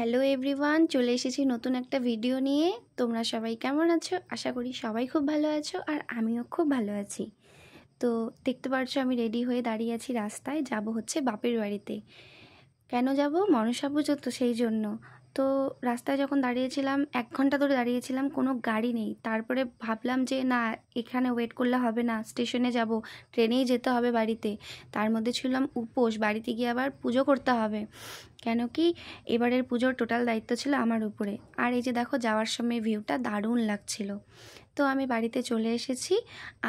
Hello everyone, চলে এসেছি নতুন একটা ভিডিও নিয়ে। তোমরা সবাই কেমন আছো? আশা করি সবাই খুব ভালো আছো, আর আমিও খুব ভালো আছি। তো দেখতে পাচ্ছ আমি রেডি হয়ে দাঁড়িয়ে আছি রাস্তায়, যাব হচ্ছে বাপের বাড়িতে। কেন যাব? মনসা পুজো তো, সেই জন্য। তো রাস্তায় যখন দাঁড়িয়েছিলাম, 1 ঘন্টা ধরে দাঁড়িয়েছিলাম, কোনো গাড়ি নেই। তারপরে ভাবলাম যে না, এখানে ওয়েট করলে হবে না, স্টেশনে যাব, ট্রেনেই যেতে হবে বাড়িতে। তার মধ্যে ছিলাম উপোস, বাড়িতে গিয়ে আবার পুজো করতে হবে। কেন কি, এবারের পুজোর টোটাল দায়িত্ব ছিল আমার উপরে। আর এই যে দেখো, যাওয়ার সময় ভিউটা দারুণ লাগছিল। তো আমি বাড়িতে চলে এসেছি,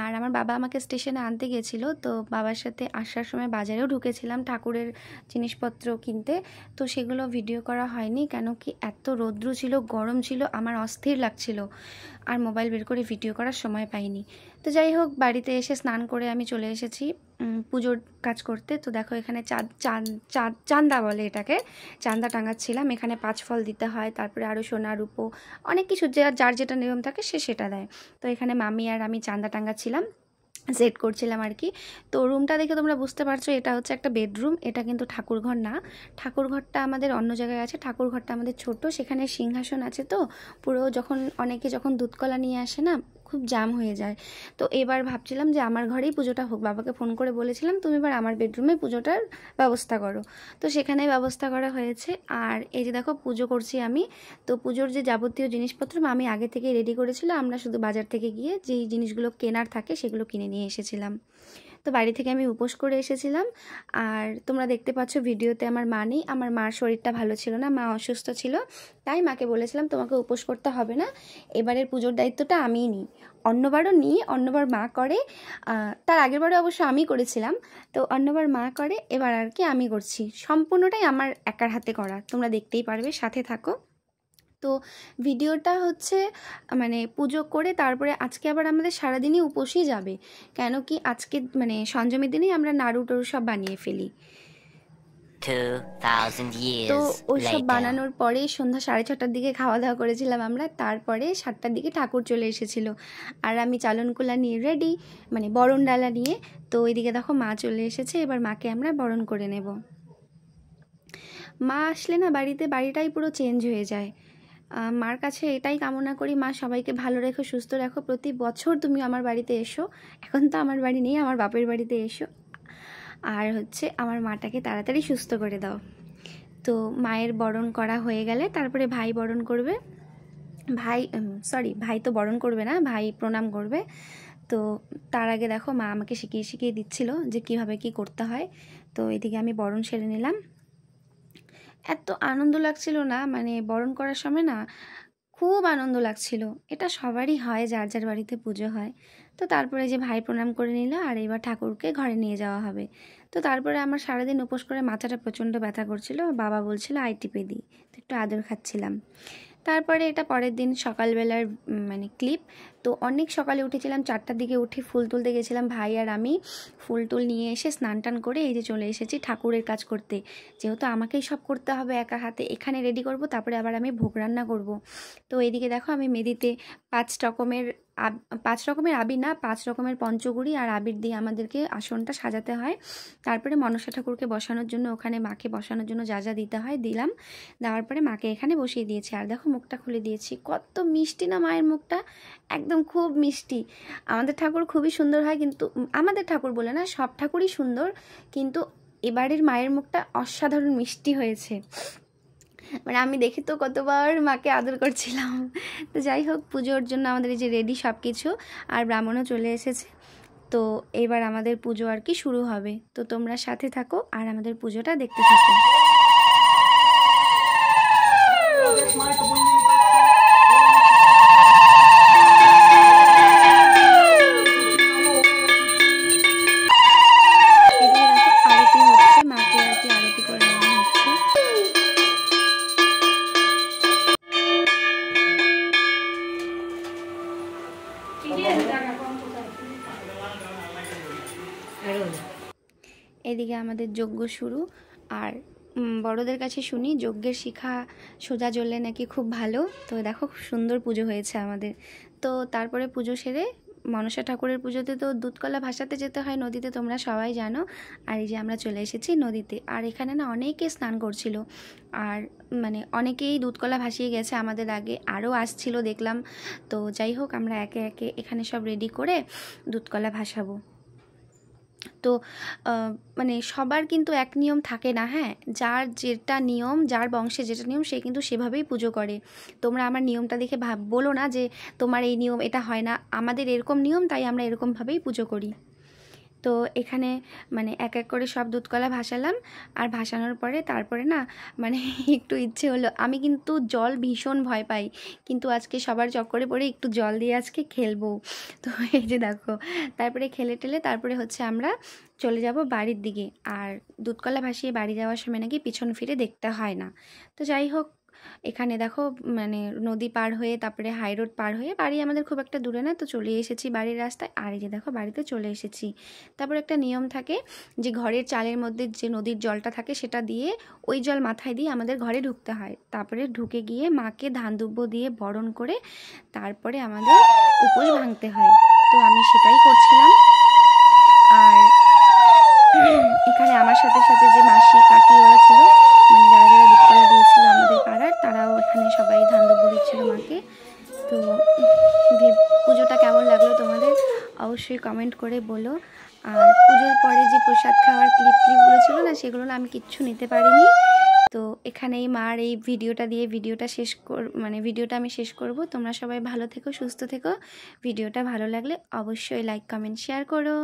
আর আমার বাবা আমাকে স্টেশনে আনতে গেছিলো। তো বাবার সাথে আসার সময় বাজারেও ঢুকেছিলাম ঠাকুরের জিনিসপত্র কিনতে। তো সেগুলো ভিডিও করা হয়নি, কেন কি এত রৌদ্র ছিল, গরম ছিল, আমার অস্থির লাগছিল, আর মোবাইল বের করে ভিডিও করার সময় পাইনি। তো যাই হোক, বাড়িতে এসে স্নান করে আমি চলে এসেছি পুজোর কাজ করতে। তো দেখো, এখানে চাঁদা বলে এটাকে, চাঁদা টাঙাচ্ছিলাম। এখানে 5 ফল দিতে হয়, তারপরে আরও সোনা রূপো অনেক কিছু, যার যেটা নিয়ম থাকে সে সেটা দেয়। তো এখানে মামি আর আমি চাঁদা টাঙাচ্ছিলাম, সেট করছিলাম আর কি। তো রুমটা দেখে তোমরা বুঝতে পারছো, এটা হচ্ছে একটা বেডরুম, এটা কিন্তু ঠাকুরঘর না। ঠাকুরঘরটা আমাদের অন্য জায়গায় আছে, ঠাকুরঘরটা আমাদের ছোট, সেখানে সিংহাসন আছে। তো পুরো অনেকে যখন দুধকলা নিয়ে আসে না, খুব জ্যাম হয়ে যায়। তো এবার ভাবছিলাম যে আমার ঘরেই পুজোটা হোক। বাবাকে ফোন করে বলেছিলাম, তুমি এবার আমার বেডরুমে পুজোটার ব্যবস্থা করো। তো সেখানেই ব্যবস্থা করা হয়েছে। আর এই যে দেখো, পুজো করছি আমি। তো পুজোর যে যাবতীয় জিনিসপত্র আমি আগে থেকে রেডি করেছিল, আমরা শুধু বাজার থেকে গিয়ে যেই জিনিসগুলো কেনার থাকে সেগুলো কিনে নিয়ে এসেছিলাম। তো বাড়ি থেকে আমি উপোস করে এসেছিলাম। আর তোমরা দেখতে পাচ্ছ ভিডিওতে আমার মা নেই, আমার মার শরীরটা ভালো ছিল না, মা অসুস্থ ছিল। তাই মাকে বলেছিলাম তোমাকে উপোস করতে হবে না, এবারের পুজোর দায়িত্বটা আমিই নিই। অন্যবারও নিই, অন্যবার মা করে, তার আগের বারে অবশ্য আমি করেছিলাম। তো অন্যবার মা করে, এবার আর কি আমি করছি। সম্পূর্ণটাই আমার একার হাতে করা, তোমরা দেখতেই পারবে, সাথে থাকো। তো ভিডিওটা হচ্ছে মানে পুজো করে তারপরে আজকে আবার আমাদের সারাদিনই উপোসই যাবে। কেন কি, আজকে মানে সঞ্জমের দিনেই আমরা নাড়ু টাড়ু সব বানিয়ে ফেলি। 2000 তো years ওইসব later. বানানোর পরে সন্ধ্যা 6:30টার দিকে খাওয়া দাওয়া করেছিলাম আমরা। তারপরে 7টার দিকে ঠাকুর চলে এসেছিল, আর আমি চালনকুলা নিয়ে রেডি, মানে বরণ ডালা নিয়ে। তো ওইদিকে দেখো মা চলে এসেছে, এবার মাকে আমরা বরণ করে নেব। মা আসলে না বাড়িতে, বাড়িটাই পুরো চেঞ্জ হয়ে যায়। মার কাছে এটাই কামনা করি, মা সবাইকে ভালো রেখো, সুস্থ রাখো। প্রতি বছর তুমি আমার বাড়িতে এসো, এখন তো আমার বাড়ি নেই, আমার বাপের বাড়িতে এসো। আর হচ্ছে আমার মাটাকে তাড়াতাড়ি সুস্থ করে দাও। তো মায়ের বরণ করা হয়ে গেলে তারপরে ভাই বরণ করবে। ভাই তো বরণ করবে না, ভাই প্রণাম করবে। তো তার আগে দেখো, মা আমাকে শিখিয়ে শিখিয়ে দিচ্ছিল যে কিভাবে কি করতে হয়। তো এদিকে আমি বরণ সেরে নিলাম। এত আনন্দ লাগছিল না, মানে বরণ করার সময় না খুব আনন্দ লাগছিল। এটা সবারই হয়, যার যার বাড়িতে পুজো হয়। তো তারপরে যে ভাই প্রণাম করে নিল, আর এবার ঠাকুরকে ঘরে নিয়ে যাওয়া হবে। তো তারপরে আমার সারাদিন উপোস করে মাথাটা প্রচণ্ড ব্যথা করছিল, বাবা বলছিল আই টিপে দিই, তো একটু আদর খাচ্ছিলাম। তারপরে এটা পরের দিন সকালবেলার মানে ক্লিপ। তো অনেক সকালে উঠেছিলাম, 4টার দিকে উঠে ফুল তুলতে গেছিলাম ভাই আর আমি। ফুল টুল নিয়ে এসে স্নান টান করে এই যে চলে এসেছি ঠাকুরের কাজ করতে। যেহেতু আমাকেই সব করতে হবে একা হাতে, এখানে রেডি করব, তারপরে আবার আমি ভোগ রান্না করব। তো এইদিকে দেখো, আমি মেহেদিতে 5 রকমের 5 রকমের আবির না, 5 রকমের পঞ্চগুড়ি আর আবির দিয়ে আমাদেরকে আসনটা সাজাতে হয়। তারপরে মনসা ঠাকুরকে বসানোর জন্য, ওখানে মাকে বসানোর জন্য যা যা দিতে হয় দিলাম। দেওয়ার পরে মাকে এখানে বসিয়ে দিয়েছি। আর দেখো, মুখটা খুলে দিয়েছি, কত মিষ্টি না মায়ের মুখটা, একদম খুব মিষ্টি। আমাদের ঠাকুর খুবই সুন্দর হয়, কিন্তু আমাদের ঠাকুর বলে না, সব ঠাকুরই সুন্দর, কিন্তু এবারের মায়ের মুখটা অসাধারণ মিষ্টি হয়েছে। মানে আমি দেখে তো কতবার মাকে আদর করছিলাম। তো যাই হোক, পুজোর জন্য আমাদের এই যে রেডি সব কিছু, আর ব্রাহ্মণও চলে এসেছে। তো এবার আমাদের পুজো আর কি শুরু হবে। তো তোমরা সাথে থাকো আর আমাদের পুজোটা দেখতে থাকো। আরতি হচ্ছে, মাকে আর কি আরতি করে নেওয়া হচ্ছে। এদিকে আমাদের যজ্ঞ শুরু। আর বড়দের কাছে শুনি যজ্ঞের শিখা সোজা জ্বললে নাকি খুব ভালো। তো দেখো, খুব সুন্দর পুজো হয়েছে আমাদের। তো তারপরে পুজো সেরে মনসা ঠাকুরের পুজোতে তো দুধকলা ভাসাতে যেতে হয় নদীতে, তোমরা সবাই জানো। আর এই যে আমরা চলে এসেছি নদীতে, আর এখানে না অনেকে স্নান করছিল, আর মানে অনেকেই দুধকলা ভাসিয়ে গেছে আমাদের আগে, আরও আসছিল দেখলাম। তো যাই হোক, আমরা একে একে এখানে সব রেডি করে দুধকলা ভাসাবো। তো মানে সবার কিন্তু এক নিয়ম থাকে না, হ্যাঁ, যার যেটা নিয়ম, যার বংশে যেটা নিয়ম, সে কিন্তু সেভাবেই পুজো করে। তোমরা আমার নিয়মটা দেখে বলো না যে তোমার এই নিয়ম, এটা হয় না। আমাদের এরকম নিয়ম, তাই আমরা এরকমভাবেই পুজো করি। তো এখানে মানে এক এক করে সব দুধকলা ভাসালাম, আর ভাসানোর পরে তারপরে না মানে একটু ইচ্ছে হলো, আমি কিন্তু জল ভীষণ ভয় পাই, কিন্তু আজকে সবার চক্করে পড়ে একটু জল দিয়ে আজকে খেলবো। তো এই যে দেখো, তারপরে খেলে টেলে তারপরে হচ্ছে আমরা চলে যাব বাড়ির দিকে। আর দুধকলা ভাসিয়ে বাড়ি যাওয়ার সময় নাকি পিছন ফিরে দেখতে হয় না। তো যাই হোক, এখানে দেখো মানে নদী পার হয়ে তারপরে হাই রোড পার হয়ে বাড়ি আমাদের খুব একটা দূরে না, তো চলে এসেছি বাড়ির রাস্তায়। আর এই যে দেখো বাড়িতে চলে এসেছি। তারপর একটা নিয়ম থাকে যে ঘরের চালের মধ্যে যে নদীর জলটা থাকে সেটা দিয়ে, ওই জল মাথায় দিয়ে আমাদের ঘরে ঢুকতে হয়। তারপরে ঢুকে গিয়ে মাকে ধান দুব্য দিয়ে বরণ করে তারপরে আমাদের উপোস ভাঙতে হয়। তো আমি সেটাই করছিলাম। আর এখানে আমার সাথে সাথে যে মাসি কাকি ওরা ছিল, মানে যারা যারা দুধকলা দিয়েছিল আমাদের পাড়ার, তারাও এখানে সবাই ধান দুব্য দিচ্ছিল মাকে। তো পুজোটা কেমন লাগলো তোমাদের অবশ্যই কমেন্ট করে বলো। আর পুজোর পরে যে প্রসাদ খাওয়ার ক্লিপগুলো ছিল না, সেগুলো আমি কিচ্ছু নিতে পারিনি। তো এখানেই মার এই ভিডিওটা দিয়ে ভিডিওটা ভিডিওটা আমি শেষ করব। তোমরা সবাই ভালো থেকো, সুস্থ থেকো। ভিডিওটা ভালো লাগলে অবশ্যই লাইক কমেন্ট শেয়ার করো।